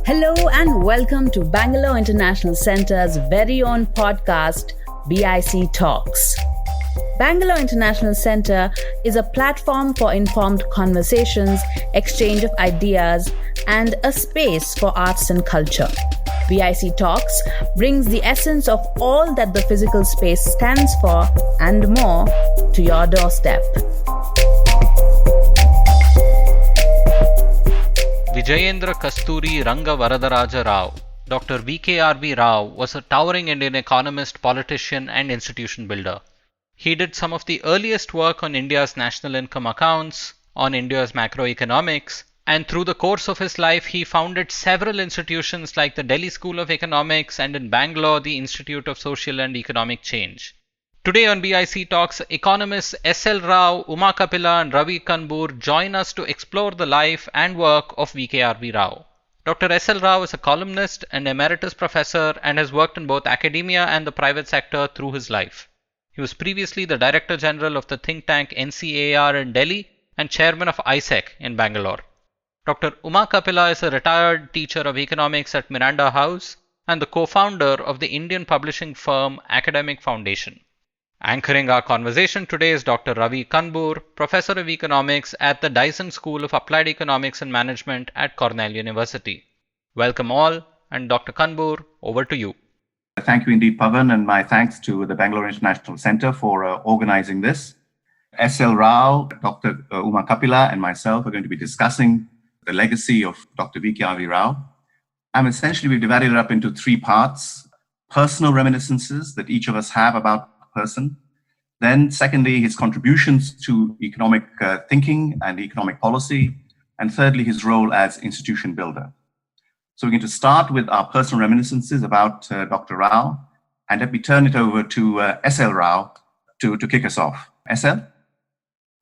Hello and welcome to Bangalore International Centre's very own podcast, BIC Talks. Bangalore International Centre is a platform for informed conversations, exchange of ideas, and a space for arts and culture. BIC Talks brings the essence of all that the physical space stands for and more to your doorstep. Vijayendra Kasturi Ranga Varadaraja Rao, Dr. V.K.R.V. Rao was a towering Indian economist, politician and institution builder. He did some of the earliest work on India's national income accounts, on India's macroeconomics, and through the course of his life he founded several institutions like the Delhi School of Economics and in Bangalore the Institute of Social and Economic Change. Today on BIC Talks, Economists S.L. Rao, Kapila and Ravi Kanbur join us to explore the life and work of V.K.R.V. Rao. Dr. S.L. Rao is a columnist and emeritus professor and has worked in both academia and the private sector through his life. He was previously the Director General of the think tank NCAR in Delhi and Chairman of ISEC in Bangalore. Dr. Kapila is a retired teacher of economics at Miranda House and the co-founder of the Indian publishing firm Academic Foundation. Anchoring our conversation today is Dr. Ravi Kanbur, Professor of Economics at the Dyson School of Applied Economics and Management at Cornell University. Welcome all, and Dr. Kanbur, over to you. Thank you indeed, Pavan, and my thanks to the Bangalore International Centre for organizing this. S.L. Rao, Dr. Kapila, and myself are going to be discussing the legacy of Dr. V.K.R.V. Rao. We've divided it up into three parts: personal reminiscences that each of us have about the person. Then, secondly, his contributions to economic thinking and economic policy. And thirdly, his role as institution builder. So we're going to start with our personal reminiscences about Dr. Rao, and let me turn it over to S.L. Rao to kick us off. S.L.?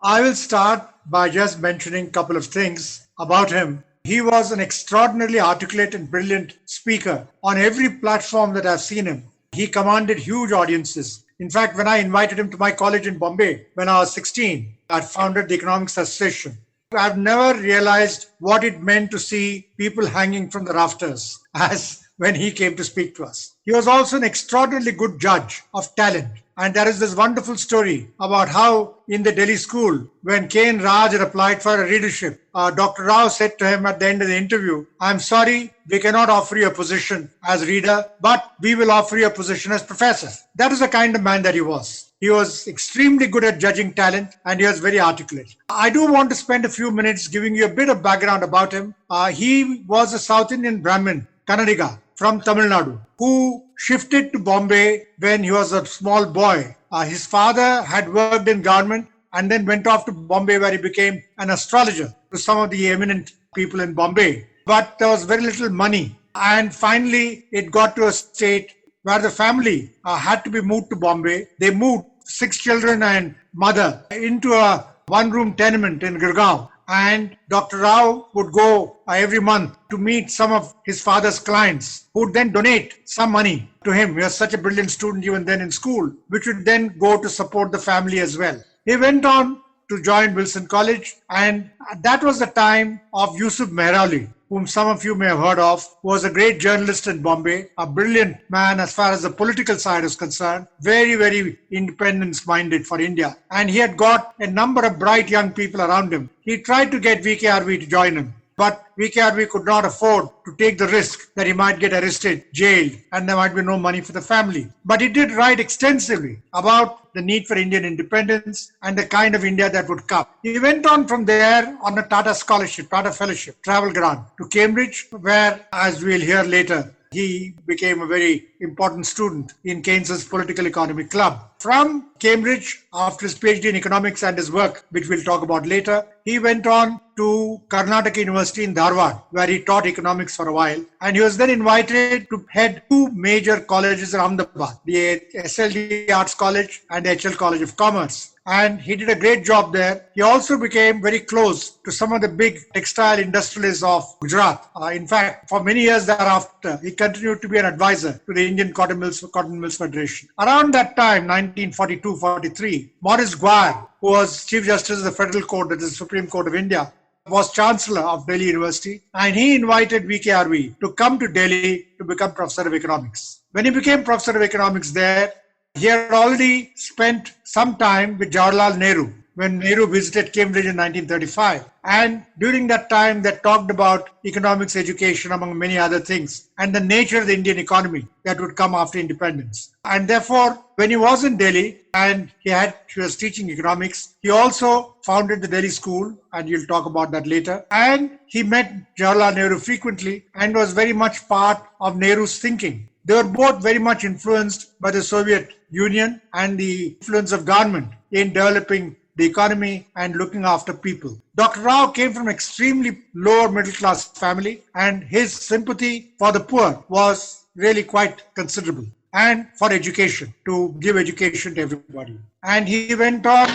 I will start by just mentioning a couple of things about him. He was an extraordinarily articulate and brilliant speaker on every platform that I've seen him. He commanded huge audiences. In fact, when I invited him to my college in Bombay when I was 16, I founded the Economics Association. I've never realized what it meant to see people hanging from the rafters as when he came to speak to us. He was also an extraordinarily good judge of talent. And there is this wonderful story about how in the Delhi school, when K. N. Raj had applied for a readership, Dr. Rao said to him at the end of the interview, "I'm sorry, we cannot offer you a position as reader, but we will offer you a position as professor." That is the kind of man that he was. He was extremely good at judging talent and he was very articulate. I do want to spend a few minutes giving you a bit of background about him. He was a South Indian Brahmin, Kannadiga, from Tamil Nadu, who shifted to Bombay when he was a small boy. His father had worked in government and then went off to Bombay, where he became an astrologer to some of the eminent people in Bombay. But there was very little money. And finally, it got to a state where the family had to be moved to Bombay. They moved 6 children and mother into a one-room tenement in Gurgaon. And Dr. Rao would go every month to meet some of his father's clients, who would then donate some money to him. He was such a brilliant student even then in school, which would then go to support the family as well. He went on to join Wilson College, and that was the time of Yusuf Mehrali, whom some of you may have heard of, who was a great journalist in Bombay, a brilliant man as far as the political side is concerned, very, very independence-minded for India. And he had got a number of bright young people around him. He tried to get V.K.R.V. to join him, but V.K.R.V. could not afford to take the risk that he might get arrested, jailed, and there might be no money for the family. But he did write extensively about the need for Indian independence and the kind of India that would come. He went on from there on a Tata Scholarship, Tata Fellowship, travel grant to Cambridge, where, as we'll hear later, he became a very important student in Keynes's Political Economy Club. From Cambridge, after his PhD in economics and his work, which we'll talk about later, he went on to Karnataka University in Dharwad, where he taught economics for a while. And he was then invited to head 2 major colleges around the Ahmedabad, the SLD Arts College and the HL College of Commerce. and he did a great job there. He also became very close to some of the big textile industrialists of Gujarat. In fact, for many years thereafter, he continued to be an advisor to the Indian Cotton Mills Federation. Around that time, 1942-43, Maurice Guire, who was Chief Justice of the Federal Court, that is the Supreme Court of India, was Chancellor of Delhi University, and he invited V.K.R.V to come to Delhi to become Professor of Economics. When he became Professor of Economics there, he had already spent some time with Jawaharlal Nehru when Nehru visited Cambridge in 1935. And during that time, they talked about economics education, among many other things, and the nature of the Indian economy that would come after independence. And therefore, when he was in Delhi and he was teaching economics, he also founded the Delhi School, and you'll talk about that later. And he met Jawaharlal Nehru frequently and was very much part of Nehru's thinking. They were both very much influenced by the Soviet Union and the influence of government in developing the economy and looking after people. Dr. Rao came from extremely lower middle class family, and his sympathy for the poor was really quite considerable, and for education, to give education to everybody. And he went on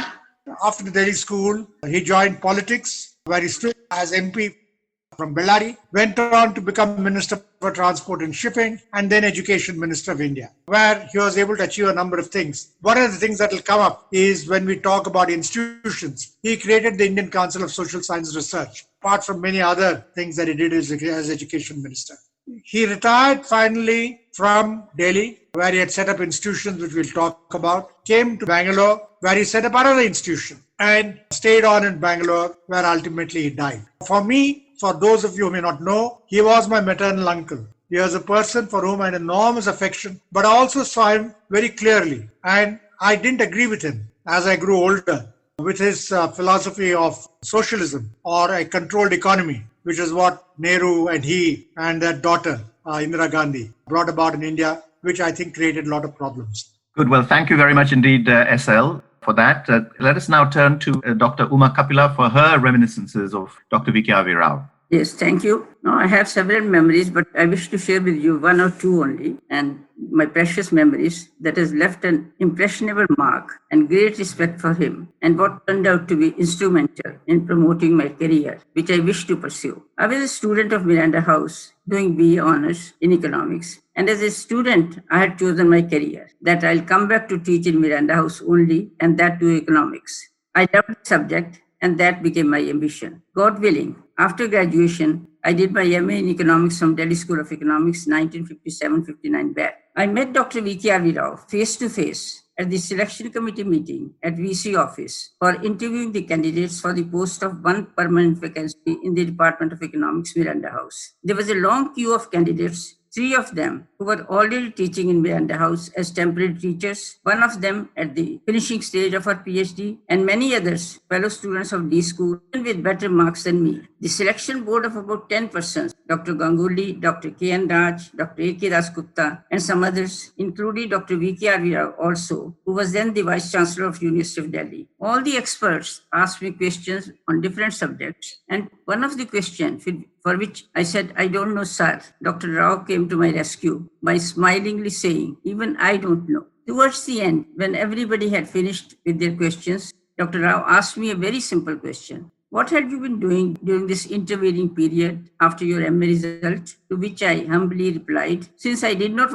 after the Delhi School. He joined politics, where he stood as MP from Bellary, went on to become Minister for Transport and Shipping, and then Education Minister of India, where he was able to achieve a number of things. One of the things that will come up is when we talk about institutions. He created the Indian Council of Social Science Research, apart from many other things that he did as Education Minister. He retired finally from Delhi, where he had set up institutions, which we'll talk about, came to Bangalore, where he set up another institution, and stayed on in Bangalore, where ultimately he died. For those of you who may not know, he was my maternal uncle. He was a person for whom I had enormous affection, but I also saw him very clearly. And I didn't agree with him as I grew older with his philosophy of socialism or a controlled economy, which is what Nehru and he and their daughter, Indira Gandhi, brought about in India, which I think created a lot of problems. Good. Well, thank you very much indeed, S.L., for that. Let us now turn to Dr. Uma Kapila for her reminiscences of Dr. V.K.R.V. Rao. Yes, thank you. Now, I have several memories, but I wish to share with you one or two only, and my precious memories that has left an impressionable mark and great respect for him, and what turned out to be instrumental in promoting my career, which I wish to pursue. I was a student of Miranda House, doing BA Honours in Economics, and as a student, I had chosen my career, that I'll come back to teach in Miranda House only, and that to economics. I loved the subject, and that became my ambition. God willing, after graduation, I did my MA in Economics from Delhi School of Economics, 1957-59 batch. I met Dr. V.K.R.V. Rao face to face at the selection committee meeting at VC office for interviewing the candidates for the post of one permanent vacancy in the Department of Economics, Miranda House. There was a long queue of candidates, 3 of them who were already teaching in Miranda House as temporary teachers, one of them at the finishing stage of her PhD, and many others, fellow students of D School, with better marks than me. The selection board of about 10 persons, Dr. Ganguly, Dr. K.N. Raj, Dr. A.K. Dasgupta, and some others, including Dr. V.K.R.V. Rao also, who was then the Vice Chancellor of University of Delhi. All the experts asked me questions on different subjects, and one of the questions for which I said, "I don't know, sir," Dr. Rao came to my rescue by smilingly saying, "Even I don't know." Towards the end, when everybody had finished with their questions, Dr. Rao asked me a very simple question. "What had you been doing during this intervening period after your MA result?" To which I humbly replied, "Since I did not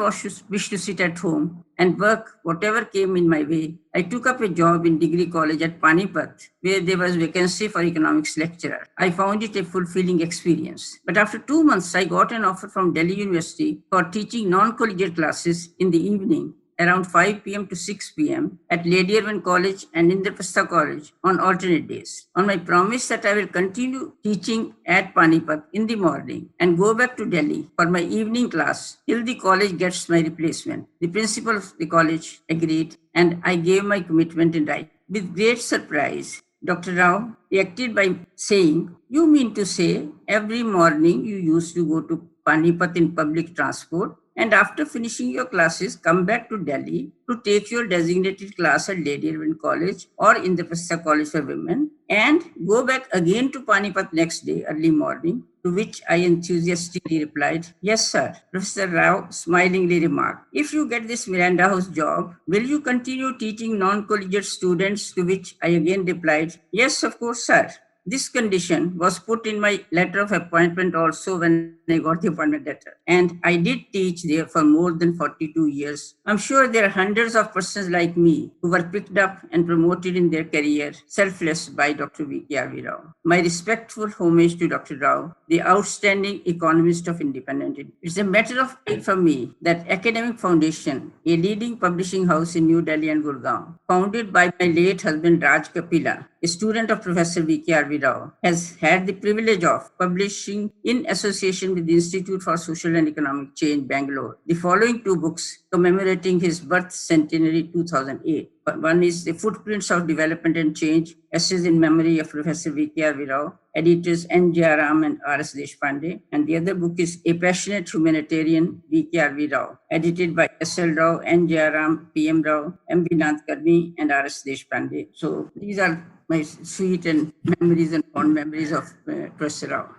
wish to sit at home and work whatever came in my way, I took up a job in degree college at Panipat, where there was vacancy for economics lecturer. I found it a fulfilling experience. But after 2 months, I got an offer from Delhi University for teaching non-collegiate classes in the evening, around 5 p.m. to 6 p.m. at Lady Irwin College and Indraprastha College on alternate days. On my promise that I will continue teaching at Panipat in the morning and go back to Delhi for my evening class till the college gets my replacement. The principal of the college agreed, and I gave my commitment in writing. With great surprise, Dr. Rao reacted by saying, "You mean to say every morning you used to go to Panipat in public transport?" and after finishing your classes, come back to Delhi to take your designated class at Lady Irwin College or Indraprastha College for Women, and go back again to Panipat next day, early morning, to which I enthusiastically replied, "Yes, sir." Professor Rao smilingly remarked, "If you get this Miranda House job, will you continue teaching non-collegiate students?" To which I again replied, "Yes, of course, sir." This condition was put in my letter of appointment also when I got the appointment letter. And I did teach there for more than 42 years. I'm sure there are hundreds of persons like me who were picked up and promoted in their career, selfless, by Dr. V.K.R.V. Rao. My respectful homage to Dr. Rao, the outstanding economist of independent India. It's a matter of pride for me that Academic Foundation, a leading publishing house in New Delhi and Gurgaon, founded by my late husband Raj Kapila, a student of Professor V.K.R.V. Rao, has had the privilege of publishing in association with the Institute for Social and Economic Change, Bangalore, the following two books commemorating his birth centenary 2008. One is The Footprints of Development and Change, Essays in Memory of Professor V.K.R.V. Rao, editors N. Jayaram and R.S. Deshpande. And the other book is A Passionate Humanitarian, V.K.R.V. Rao, edited by S.L. Rao, N. Jayaram, P.M. Rao, M. Vinod Karmi, and R.S. Deshpande. So these are my sweet and memories and fond memories of Professor Rao.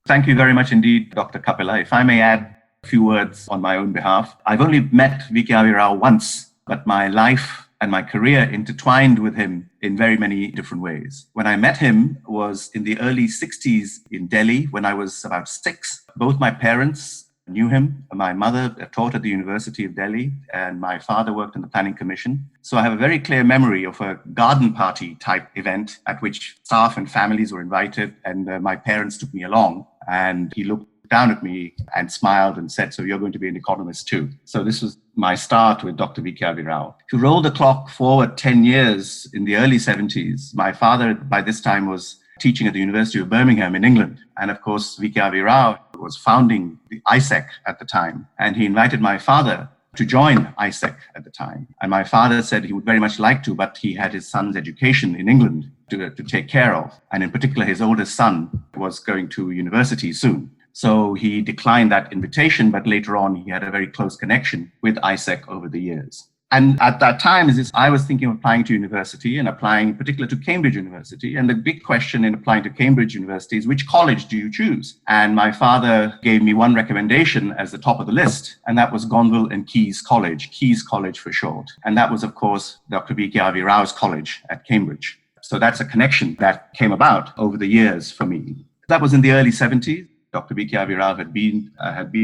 Thank you very much indeed, Dr. Kapila. If I may add a few words on my own behalf, I've only met V.K.R.V. Rao once, but my life and my career intertwined with him in very many different ways. When I met him was in the early 60s in Delhi when I was about 6. Both my parents knew him. My mother taught at the University of Delhi and my father worked in the Planning Commission. So I have a very clear memory of a garden party type event at which staff and families were invited, and my parents took me along, and he looked down at me and smiled and said, "So you're going to be an economist too." So this was my start with Dr. V.K.R.V. Rao. To roll the clock forward 10 years in the early 70s, my father by this time was teaching at the University of Birmingham in England. And of course, V.K.R.V. Rao was founding the ISEC at the time. And he invited my father to join ISEC at the time. And my father said he would very much like to, but he had his son's education in England to take care of. And in particular, his oldest son was going to university soon. So he declined that invitation, but later on, he had a very close connection with ISEC over the years. And at that time, I was thinking of applying to university and applying in particular to Cambridge University. And the big question in applying to Cambridge University is, which college do you choose? And my father gave me one recommendation as the top of the list, and that was Gonville and Keyes College for short. And that was, of course, Dr. V.K.R.V. Rao's college at Cambridge. So that's a connection that came about over the years for me. That was in the early 70s. Dr. V.K.R.V. Rao had been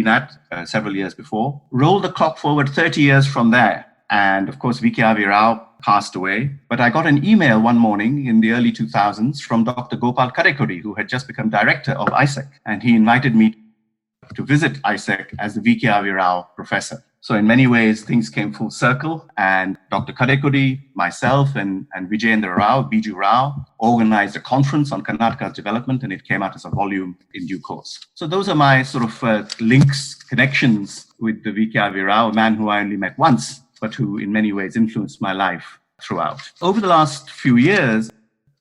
at several years before. Roll the clock forward 30 years from there. And of course, V.K.R.V. Rao passed away. But I got an email one morning in the early 2000s from Dr. Gopal Kadekudi, who had just become director of ISEC. And he invited me to visit ISEC as the V.K.R.V. Rao professor. So in many ways, things came full circle. And Dr. Kadekudi, myself, and Vijayendra Rao, Biju Rao, organized a conference on Karnataka's development, and it came out as a volume in due course. So those are my sort of links, connections with the V.K.R.V. Rao, a man who I only met once, but who in many ways influenced my life throughout. Over the last few years,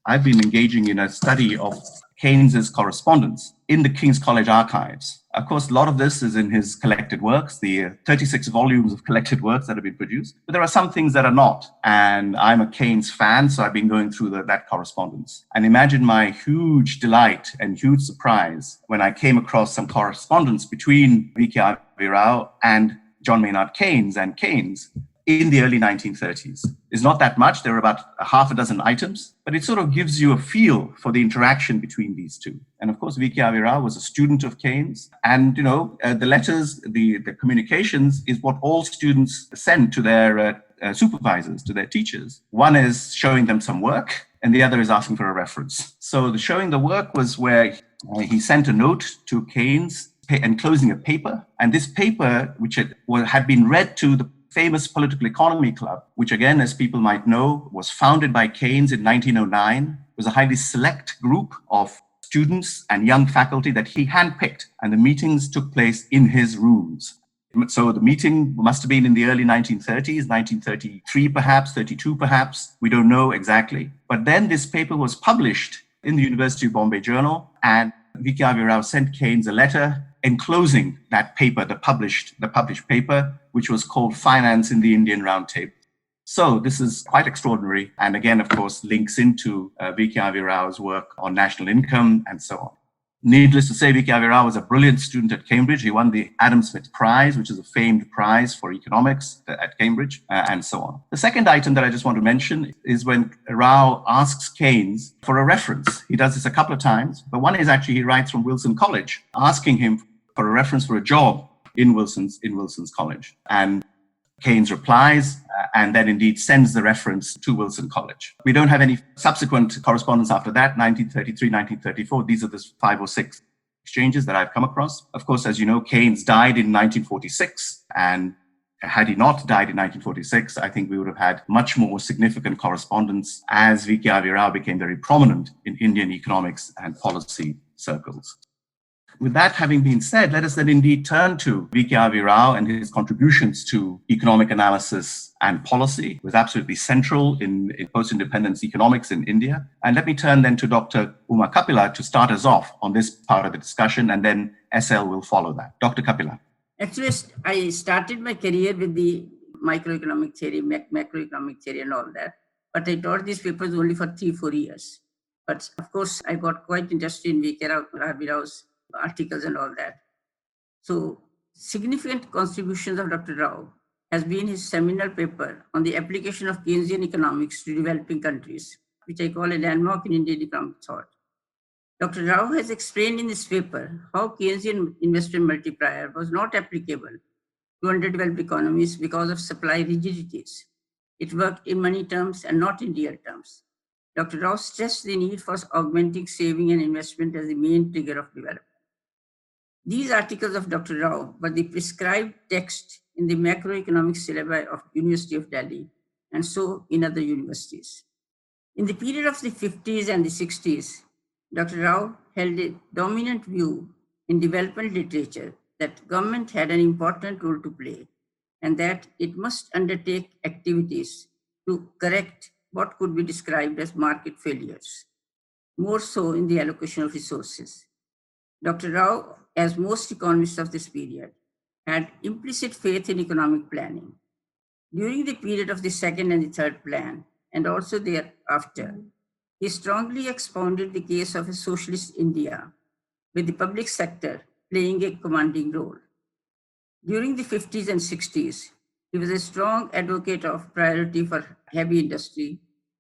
I've been engaging in a study of Keynes's correspondence in the King's College archives. Of course, a lot of this is in his collected works, the 36 volumes of collected works that have been produced, but there are some things that are not. And I'm a Keynes fan, so I've been going through that correspondence. And imagine my huge delight and huge surprise when I came across some correspondence between V.K.R.V. Rao and John Maynard Keynes and Keynes in the early 1930s. It's not that much. There are about a half a dozen items, but it sort of gives you a feel for the interaction between these two. And of course, V.K.R.V. Rao was a student of Keynes. And, the letters, the communications is what all students send to their supervisors, to their teachers. One is showing them some work, and the other is asking for a reference. So the showing the work was where he sent a note to Keynes enclosing a paper. And this paper, which had been read to the famous Political Economy Club, which again, as people might know, was founded by Keynes in 1909, was a highly select group of students and young faculty that he handpicked. And the meetings took place in his rooms. So the meeting must have been in the early 1930s, 1933 perhaps, 32 perhaps. We don't know exactly. But then this paper was published in the University of Bombay Journal, and V.K.R.V. Rao sent Keynes a letter enclosing that paper, the published paper, which was called Finance in the Indian Roundtable. So this is quite extraordinary. And again, of course, links into V.K.R.V. Rao's work on national income and so on. Needless to say, V.K.R.V. Rao was a brilliant student at Cambridge. He won the Adam Smith Prize, which is a famed prize for economics at Cambridge, and so on. The second item that I just want to mention is when Rao asks Keynes for a reference. He does this a couple of times, but one is actually he writes from Wilson College, asking him for a reference for a job in Wilson's College. And Keynes replies and then indeed sends the reference to Wilson College. We don't have any subsequent correspondence after that, 1933, 1934. These are the 5 or 6 exchanges that I've come across. Of course, as you know, Keynes died in 1946. And had he not died in 1946, I think we would have had much more significant correspondence as V.K.R.V. Rao became very prominent in Indian economics and policy circles. With that having been said, let us then indeed turn to V.K.R.V. Rao and his contributions to economic analysis and policy. It was absolutely central in post-independence economics in India. And let me turn then to Dr. Uma Kapila to start us off on this part of the discussion, and then S.L. will follow that. Dr. Kapila. Actually, I started my career with the microeconomic theory, macroeconomic theory and all that. But I taught these papers only for 3-4 years. But of course, I got quite interested in V.K.R.V. Rao's articles and all that. So significant contributions of Dr. Rao has been his seminal paper on the application of Keynesian economics to developing countries, which I call a landmark in Indian economic thought. Dr. Rao has explained in this paper how Keynesian investment multiplier was not applicable to underdeveloped economies because of supply rigidities. It worked in money terms and not in real terms. Dr. Rao stressed the need for augmenting saving and investment as the main trigger of development. These articles of Dr. Rao were the prescribed text in the macroeconomics syllabi of University of Delhi and so in other universities. In the period of the 50s and the 60s, Dr. Rao held a dominant view in development literature that government had an important role to play and that it must undertake activities to correct what could be described as market failures, more so in the allocation of resources. Dr. Rao, as most economists of this period, had implicit faith in economic planning. During the period of the second and the third plan, and also thereafter, he strongly expounded the case of a socialist India, with the public sector playing a commanding role. During the 50s and 60s, he was a strong advocate of priority for heavy industry,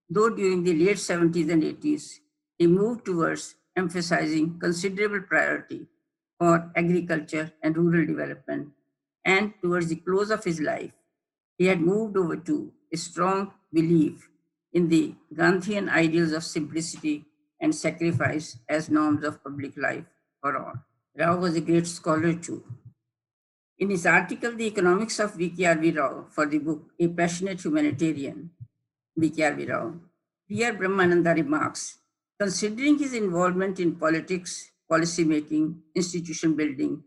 though during the late 70s and 80s, he moved towards emphasizing considerable priority for agriculture and rural development. And towards the close of his life, he had moved over to a strong belief in the Gandhian ideals of simplicity and sacrifice as norms of public life for all. Rao was a great scholar too. In his article, The Economics of V.K.R.V. Rao, for the book A Passionate Humanitarian, V.K.R.V. Rao, P.R. Brahmananda remarks, considering his involvement in politics, policy making, institution building,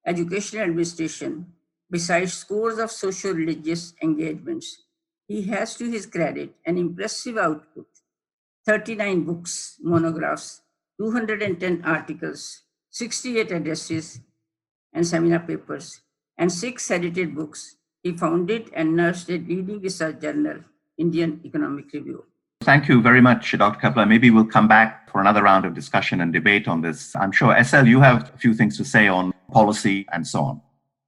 educational administration, besides scores of socio-religious engagements, he has to his credit an impressive output, 39 books, monographs, 210 articles, 68 addresses and seminar papers, and 6 edited books. He founded and nursed a leading research journal, Indian Economic Review. Thank you very much, Dr. Kapila. Maybe we'll come back for another round of discussion and debate on this. I'm sure, S.L., you have a few things to say on policy and so on.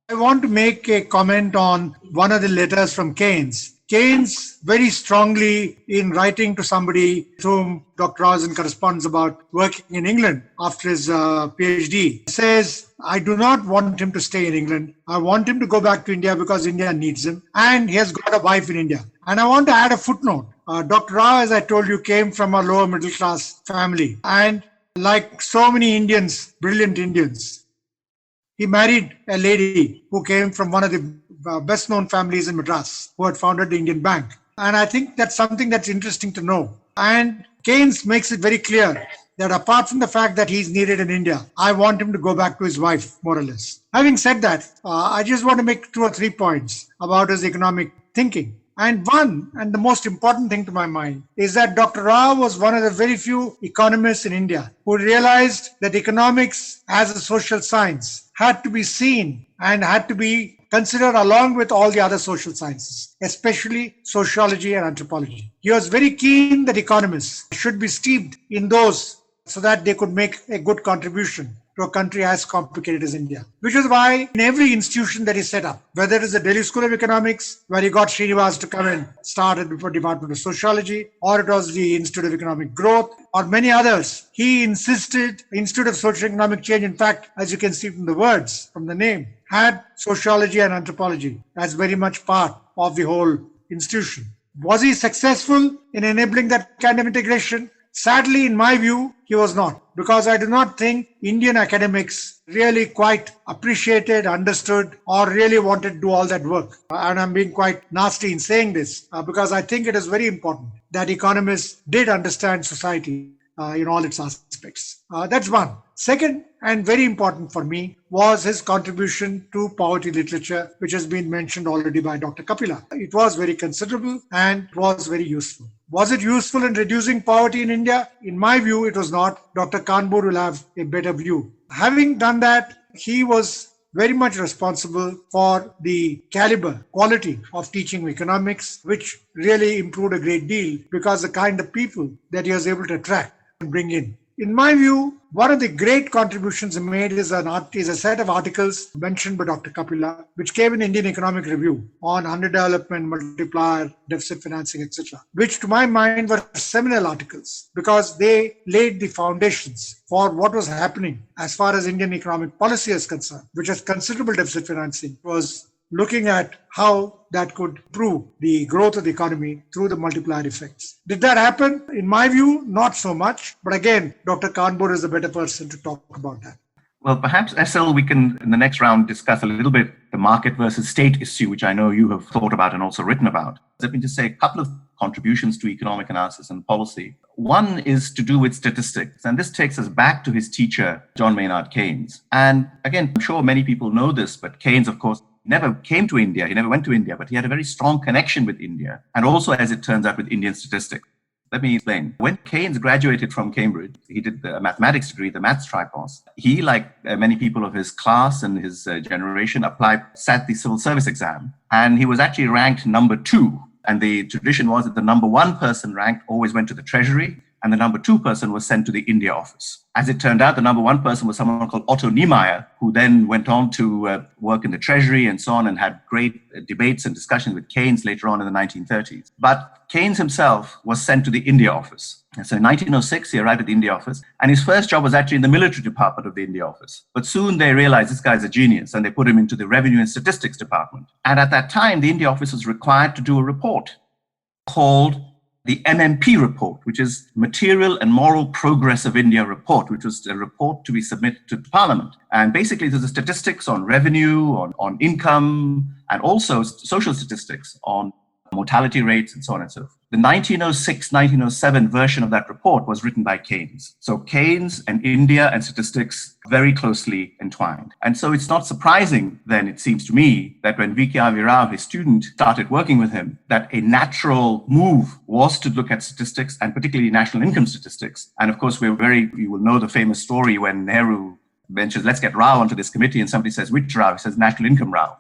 I want to make a comment on one of the letters from Keynes. Keynes very strongly, in writing to somebody with whom Dr. Rao is in correspondence about working in England after his PhD, says, I do not want him to stay in England. I want him to go back to India because India needs him. And he has got a wife in India. And I want to add a footnote. Dr. Rao, as I told you, came from a lower middle class family. And like so many Indians, brilliant Indians, he married a lady who came from one of the best known families in Madras, who had founded the Indian Bank. And I think that's something that's interesting to know. And Keynes makes it very clear that apart from the fact that he's needed in India, I want him to go back to his wife, more or less. Having said that, I just want to make 2 or 3 points about his economic thinking. And the most important thing to my mind is that Dr. Rao was one of the very few economists in India who realized that economics as a social science had to be seen and had to be considered along with all the other social sciences, especially sociology and anthropology. He was very keen that economists should be steeped in those so that they could make a good contribution to a country as complicated as India. Which is why in every institution that he set up, whether it is the Delhi School of Economics, where he got Srinivas to come and start at the Department of Sociology, or it was the Institute of Economic Growth, or many others, he insisted Institute of Socio-Economic Change, in fact, as you can see from the words, from the name, had sociology and anthropology as very much part of the whole institution. Was he successful in enabling that kind of integration? Sadly, in my view, he was not, because I do not think Indian academics really quite appreciated, understood, or really wanted to do all that work. And I'm being quite nasty in saying this, because I think it is very important that economists did understand society in all its aspects. That's one. Second, and very important for me, was his contribution to poverty literature, which has been mentioned already by Dr. Kapila. It was very considerable and it was very useful. Was it useful in reducing poverty in India? In my view, it was not. Dr. Kanbur will have a better view. Having done that, he was very much responsible for the caliber, quality of teaching economics, which really improved a great deal because the kind of people that he was able to attract and bring in. In my view, one of the great contributions he made is a set of articles mentioned by Dr. Kapila, which came in Indian Economic Review on underdevelopment, multiplier, deficit financing, etc., which to my mind were seminal articles because they laid the foundations for what was happening as far as Indian economic policy is concerned, which has considerable deficit financing, was looking at how that could improve the growth of the economy through the multiplier effects. Did that happen? In my view, not so much. But again, Dr. Kanbur is a better person to talk about that. Well, perhaps, S.L., we can, in the next round, discuss a little bit the market versus state issue, which I know you have thought about and also written about. Let me just say a couple of contributions to economic analysis and policy. One is to do with statistics, and this takes us back to his teacher, John Maynard Keynes. And again, I'm sure many people know this, but Keynes, of course, never came to India. He never went to India, but he had a very strong connection with India, and also, as it turns out, with Indian statistics. Let me explain. When Keynes graduated from Cambridge, he did the mathematics degree, the maths tripos. He, like many people of his class and his generation, sat the civil service exam, and he was actually ranked number 2. And the tradition was that the number 1 person ranked always went to the treasury, and the number 2 person was sent to the India office. As it turned out, the number 1 person was someone called Otto Niemeyer, who then went on to work in the treasury and so on, and had great debates and discussions with Keynes later on in the 1930s. But Keynes himself was sent to the India office. And so in 1906, he arrived at the India office, and his first job was actually in the military department of the India office. But soon they realized this guy's a genius, and they put him into the revenue and statistics department. And at that time, the India office was required to do a report called the MMP report, which is Material and Moral Progress of India report, which was a report to be submitted to Parliament. And basically, there's the statistics on revenue, on income, and also social statistics on mortality rates and so on and so forth. The 1906-1907 version of that report was written by Keynes. So Keynes and India and statistics very closely entwined. And so it's not surprising then, it seems to me, that when V.K.R.V, his student, started working with him, that a natural move was to look at statistics, and particularly national income statistics. And of course, you will know the famous story when Nehru mentions, let's get Rao onto this committee, and somebody says, which Rao? He says, National Income Rao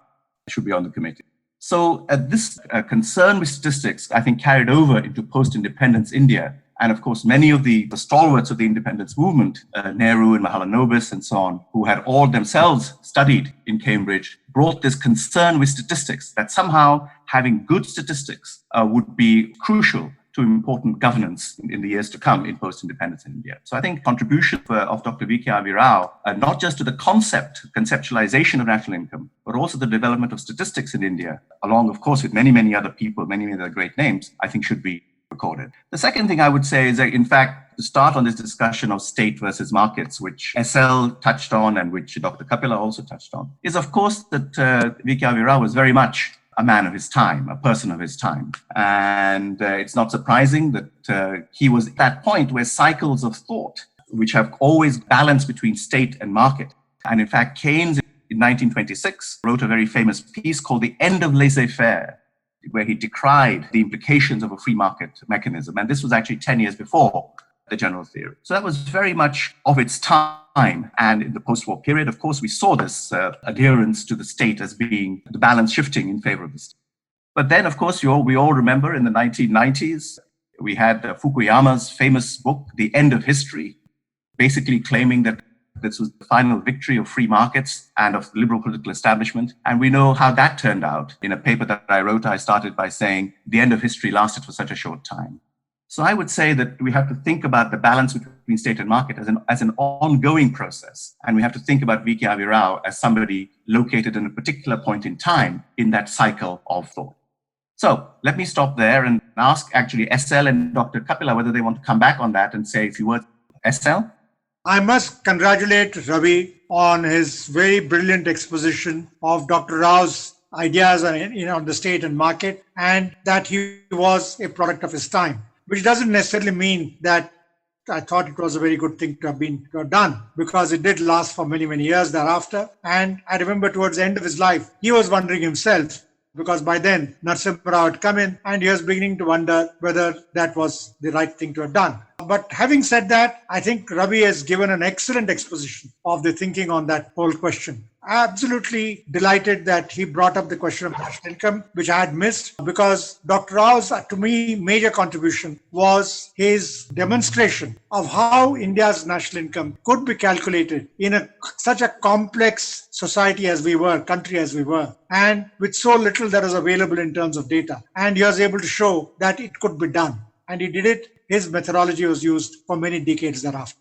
should be on the committee. So this concern with statistics, I think, carried over into post-independence India. And of course, many of the stalwarts of the independence movement, Nehru and Mahalanobis and so on, who had all themselves studied in Cambridge, brought this concern with statistics, that somehow having good statistics would be crucial to important governance in the years to come in post-independence in India. So I think contribution of Dr. V.K.R.V, not just to the conceptualization of national income, but also the development of statistics in India, along, of course, with many, many other people, many other great names, I think should be recorded. The second thing I would say is that, in fact, to start on this discussion of state versus markets, which S.L. touched on and which Dr. Kapila also touched on, is, of course, that V.K.R.V was very much a man of his time, a person of his time. And it's not surprising that he was at that point where cycles of thought, which have always balanced between state and market. And in fact, Keynes in 1926 wrote a very famous piece called The End of Laissez-Faire. where he decried the implications of a free market mechanism. And this was actually 10 years before the general theory. So that was very much of its time. And in the post-war period, of course, we saw this adherence to the state as being the balance shifting in favor of the state. But then, of course, we all remember in the 1990s, we had Fukuyama's famous book, The End of History, basically claiming that this was the final victory of free markets and of the liberal political establishment. And we know how that turned out. In a paper that I wrote, I started by saying the end of history lasted for such a short time. So I would say that we have to think about the balance between state and market as an ongoing process. And we have to think about V.K.R.V. Rao as somebody located in a particular point in time in that cycle of thought. So let me stop there and ask actually S.L. and Dr. Kapila whether they want to come back on that and say a few words. S.L.? I must congratulate Ravi on his very brilliant exposition of Dr. Rao's ideas on the state and market, and that he was a product of his time, which doesn't necessarily mean that I thought it was a very good thing to have done, because it did last for many, many years thereafter. And I remember towards the end of his life, he was wondering himself, because by then Narasimha Rao had come in and he was beginning to wonder whether that was the right thing to have done. But having said that, I think Ravi has given an excellent exposition of the thinking on that whole question. Absolutely delighted that he brought up the question of national income, which I had missed, because Dr. Rao's, to me, major contribution was his demonstration of how India's national income could be calculated in such a complex society as we were, country as we were, and with so little that was available in terms of data. And he was able to show that it could be done. And he did it. His methodology was used for many decades thereafter.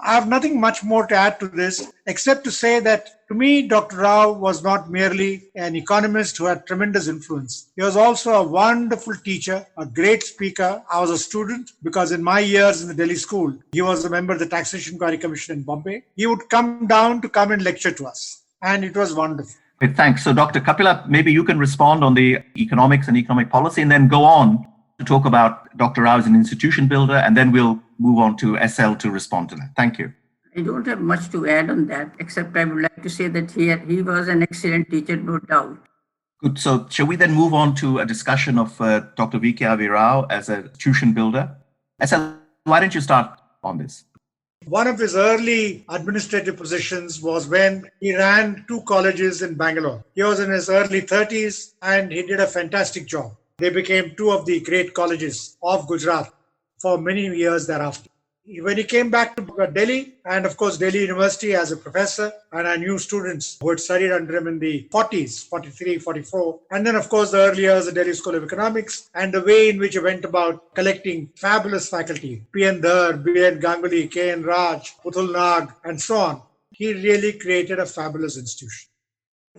I have nothing much more to add to this, except to say that to me, Dr. Rao was not merely an economist who had tremendous influence. He was also a wonderful teacher, a great speaker. I was a student because in my years in the Delhi school, he was a member of the Taxation Inquiry Commission in Bombay. He would come down to come and lecture to us, and it was wonderful. Thanks. So Dr. Kapila, maybe you can respond on the economics and economic policy, and then go on to talk about Dr. Rao as an institution builder, and then we'll move on to S.L. to respond to that. Thank you. I don't have much to add on that, except I would like to say that he was an excellent teacher, no doubt. Good. So shall we then move on to a discussion of Dr. V.K.R.V. Rao as an institution builder? S.L., why don't you start on this? One of his early administrative positions was when he ran 2 colleges in Bangalore. He was in his early 30s and he did a fantastic job. They became 2 of the great colleges of Gujarat for many years thereafter. When he came back to Delhi, and of course Delhi University as a professor, and I knew students who had studied under him in the 40s, 43, 44, and then of course the early years of Delhi School of Economics, and the way in which he went about collecting fabulous faculty, P.N. Dhar, B.N. Ganguly, K.N. Raj, Puthul Nag, and so on, he really created a fabulous institution.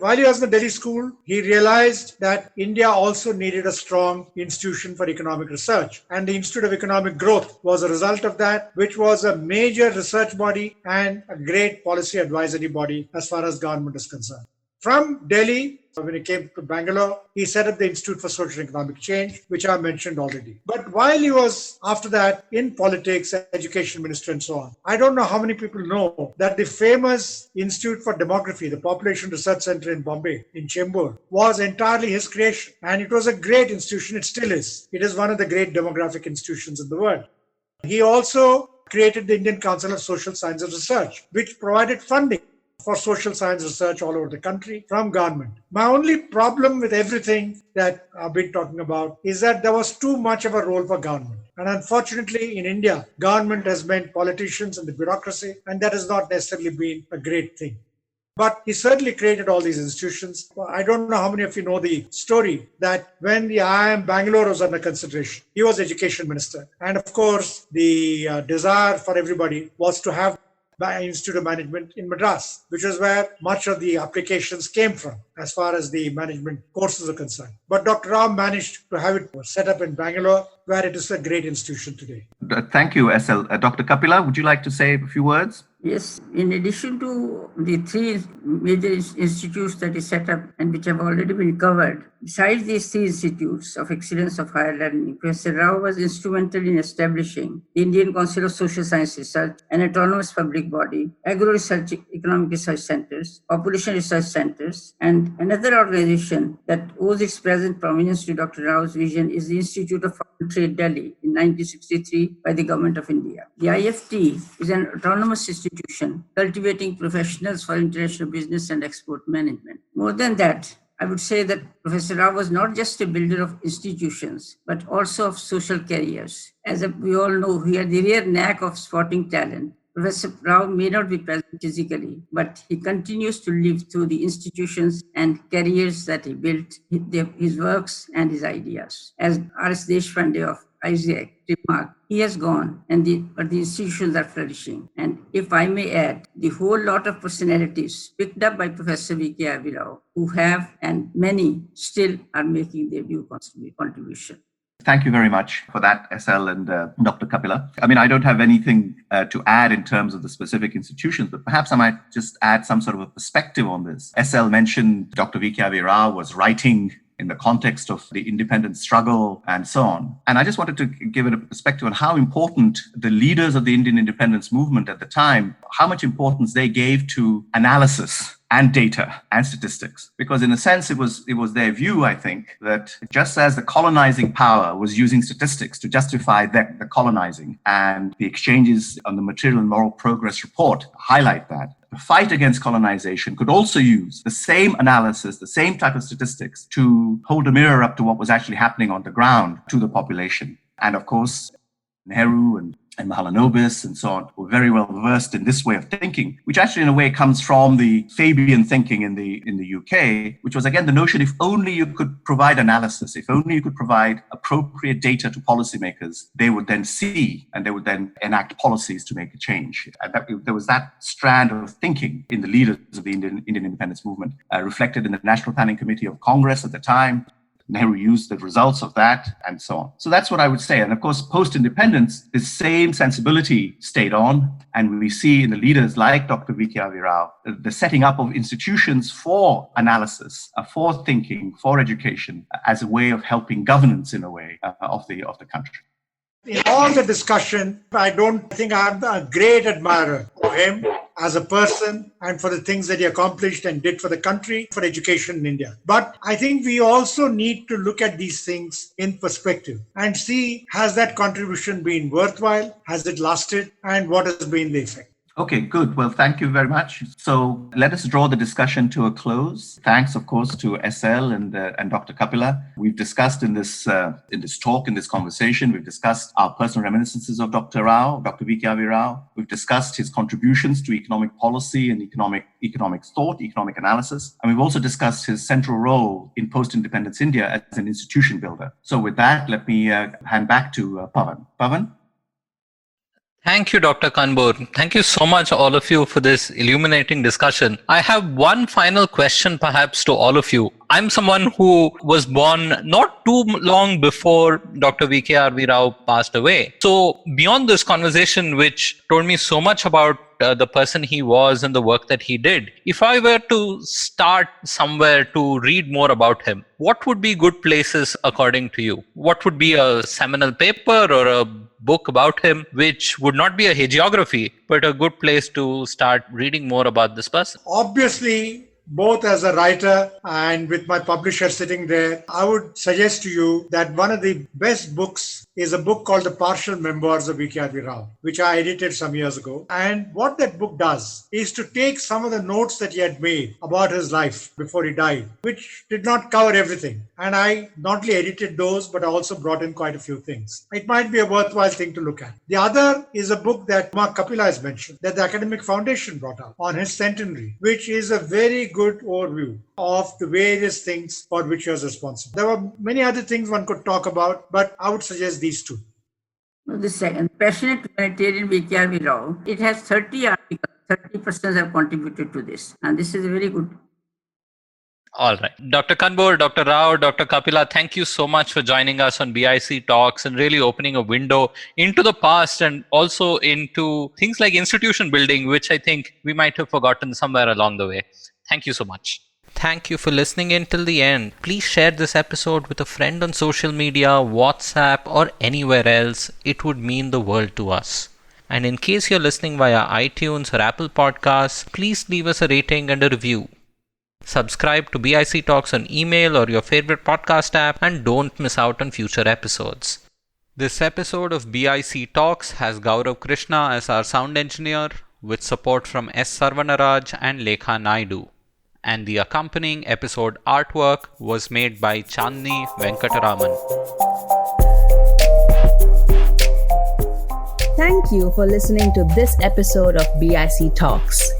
While he was in the Delhi school, he realized that India also needed a strong institution for economic research. And the Institute of Economic Growth was a result of that, which was a major research body and a great policy advisory body as far as government is concerned. From Delhi, when he came to Bangalore, he set up the Institute for Social and Economic Change, which I mentioned already. But while he was, after that, in politics, education minister and so on, I don't know how many people know that the famous Institute for Demography, the Population Research Center in Bombay, in Chembur, was entirely his creation. And it was a great institution. It still is. It is one of the great demographic institutions in the world. He also created the Indian Council of Social Sciences Research, which provided funding for social science research all over the country from government. My only problem with everything that I've been talking about is that there was too much of a role for government. And unfortunately, in India, government has meant politicians and the bureaucracy, and that has not necessarily been a great thing. But he certainly created all these institutions. I don't know how many of you know the story that when the IIM Bangalore was under consideration, he was education minister. And of course, the desire for everybody was to have by Institute of Management in Madras, which is where much of the applications came from as far as the management courses are concerned. But Dr. Rao managed to have it set up in Bangalore, where it is a great institution today. Thank you, S.L. Dr. Kapila, would you like to say a few words? Yes, in addition to the three major institutes that he set up and which have already been covered, besides these three institutes of excellence of higher learning, Professor Rao was instrumental in establishing the Indian Council of Social Science Research, an autonomous public body, agro-research, economic research centers, population research centers, and another organization that owes its present prominence to Dr. Rao's vision is the Institute of Foreign Trade, Delhi, in 1963 by the Government of India. The IFT is an autonomous institution cultivating professionals for international business and export management. More than that, I would say that Professor Rao was not just a builder of institutions, but also of social careers. As we all know, he had the rare knack of spotting talent. Professor Rao may not be present physically, but he continues to live through the institutions and careers that he built, his works and his ideas. As R.S. Deshpande of Isaac remarked, he has gone, but the institutions are flourishing. And if I may add, the whole lot of personalities picked up by Professor V.K.R.V. Rao, who have, and many still are making their due contribution. Thank you very much for that, S.L. and Dr. Kapila. I mean, I don't have anything to add in terms of the specific institutions, but perhaps I might just add some sort of a perspective on this. S.L. mentioned Dr. V.K.R.V. Rao was writing in the context of the independence struggle and so on. And I just wanted to give it a perspective on how important the leaders of the Indian independence movement at the time, how much importance they gave to analysis and data and statistics. Because in a sense, it was their view, I think, that just as the colonizing power was using statistics to justify the colonizing, and the exchanges on the Material and Moral Progress report highlight that, the fight against colonization could also use the same analysis, the same type of statistics to hold a mirror up to what was actually happening on the ground to the population. And of course, Nehru and Mahalanobis and so on were very well versed in this way of thinking, which actually in a way comes from the Fabian thinking in the UK, which was again the notion if only you could provide analysis, if only you could provide appropriate data to policymakers, they would then see and they would then enact policies to make a change. And there was that strand of thinking in the leaders of the Indian independence movement, reflected in the National Planning Committee of Congress at the time. Nehru used the results of that and so on. So that's what I would say. And of course, post-independence, this same sensibility stayed on. And we see in the leaders like Dr. V.K.R.V. Rao, the setting up of institutions for analysis, for thinking, for education, as a way of helping governance in a way of the country. In all the discussion, I don't think I'm a great admirer of him as a person and for the things that he accomplished and did for the country, for education in India. But I think we also need to look at these things in perspective and see, has that contribution been worthwhile? Has it lasted? And what has been the effect? Okay, good. Well, thank you very much. So let us draw the discussion to a close. Thanks, of course, to S.L. and Dr. Kapila. We've discussed in this talk, in this conversation, we've discussed our personal reminiscences of Dr. Rao, Dr. V.K.R.V. Rao. We've discussed his contributions to economic policy and economic thought, economic analysis. And we've also discussed his central role in post-independence India as an institution builder. So with that, let me hand back to Pavan. Pavan? Thank you, Dr. Kanbur. Thank you so much, all of you, for this illuminating discussion. I have one final question, perhaps, to all of you. I'm someone who was born not too long before Dr. V.K.R.V. Rao passed away. So beyond this conversation, which told me so much about the person he was and the work that he did, if I were to start somewhere to read more about him, what would be good places according to you? What would be a seminal paper or a book about him, which would not be a hagiography, but a good place to start reading more about this person? Obviously, both as a writer and with my publisher sitting there, I would suggest to you that one of the best books is a book called The Partial Memoirs of V.K.R.V. Rao, which I edited some years ago. And what that book does is to take some of the notes that he had made about his life before he died, which did not cover everything. And I not only edited those, but I also brought in quite a few things. It might be a worthwhile thing to look at. The other is a book that Kapila has mentioned, that the Academic Foundation brought out on his centenary, which is a very good overview of the various things for which he was responsible. There were many other things one could talk about, but I would suggest these two. The second, Passionate Humanitarian V.K.R.V. Rao, it has 30 articles, 30 persons have contributed to this. And this is a very good All right. Dr. Kanbur, Dr. Rao, Dr. Kapila, thank you so much for joining us on BIC Talks and really opening a window into the past and also into things like institution building, which I think we might have forgotten somewhere along the way. Thank you so much. Thank you for listening in till the end. Please share this episode with a friend on social media, WhatsApp, or anywhere else. It would mean the world to us. And in case you're listening via iTunes or Apple Podcasts, please leave us a rating and a review. Subscribe to BIC Talks on email or your favorite podcast app and don't miss out on future episodes. This episode of BIC Talks has Gaurav Krishna as our sound engineer with support from S. Sarvanaraj and Lekha Naidu. And the accompanying episode artwork was made by Chandni Venkataraman. Thank you for listening to this episode of BIC Talks.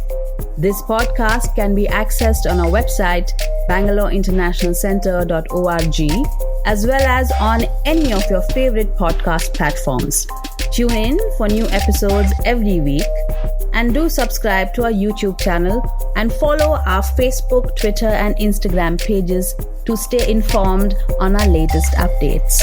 This podcast can be accessed on our website, bangaloreinternationalcenter.org, as well as on any of your favorite podcast platforms. Tune in for new episodes every week, and do subscribe to our YouTube channel and follow our Facebook, Twitter, and Instagram pages to stay informed on our latest updates.